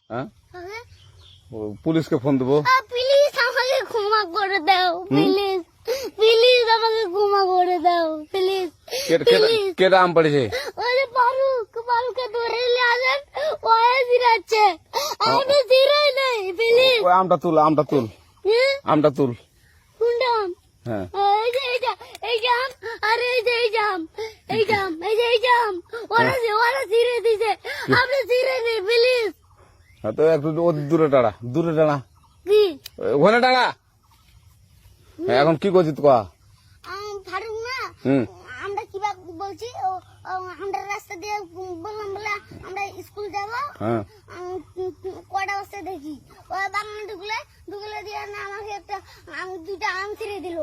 হ্যাঁ পুলিশকে ফোন দেবো। প্লিজ আমাকে ক্ষমা করে দাও, প্লিজ প্লিজ আমাকে ক্ষমা করে দাও, প্লিজ। কেটা আম পড়েছে? ওই যে ফারুককে ধরে নিয়ে আসেন, ও জিরাচ্ছে, আমি জিরাই নাই, প্লিজ। ওই আমটা তুল আমটা তুল কোনটা আম? হ্যাঁ এই যে এই জাম, আর এই যে এই জাম, এই জাম ওরা জিরে দিছে, আপনি জিরে নেই, প্লিজ। হ্যাঁ তো একটু দূরে টাড়া কি ওখানে টাড়া। এখন কি করছিস তো? ফারুক না, আমরা কিবা বলছি, আমরা রাস্তা দিয়ে বললাম বলে আমরা স্কুল যাবো, কটা বস্তা দেখি ওই বাগানে ঢুকলে দিয়ে না আমাকে দুইটা আম ছিঁড়ে দিল।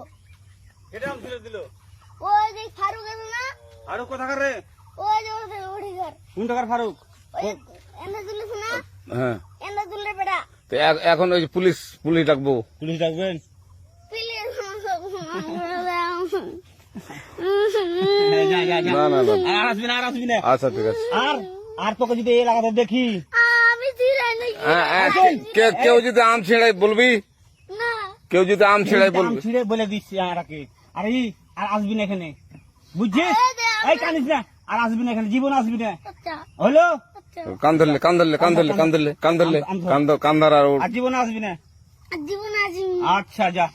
ওই যে ফারুক এলো না, ফারুক কোথাকার রে? ওই যে ওঠে ঘর, কোন টাকার ফারুক? এনে তুলিস না, হ্যাঁ এনে তুললে বেটা। তো এখন ওই যে পুলিশ ডাকবো। পুলিশ ডাকবেন? প্লিজ না আর আসবি না। আচ্ছা ঠিক আছে। আর তোকে যদি এই এলাকাতে দেখি, আমি ছিঁড়াই নাকি কেউ যদি আম ছিঁড়াই বলবি, না, কেউ যদি আম ছিঁড়াই আম বলবি। ছিঁড়ে বলে দিচ্ছি আর আসবি না এখানে, বুঝছিস? এই কানিস না, আর আসবি না এখানে, জীবন আসবি না, আচ্ছা হলো? কান ধরলে কান্দার আর আর জীবন আসবি না। জীবন আজ আচ্ছা যা।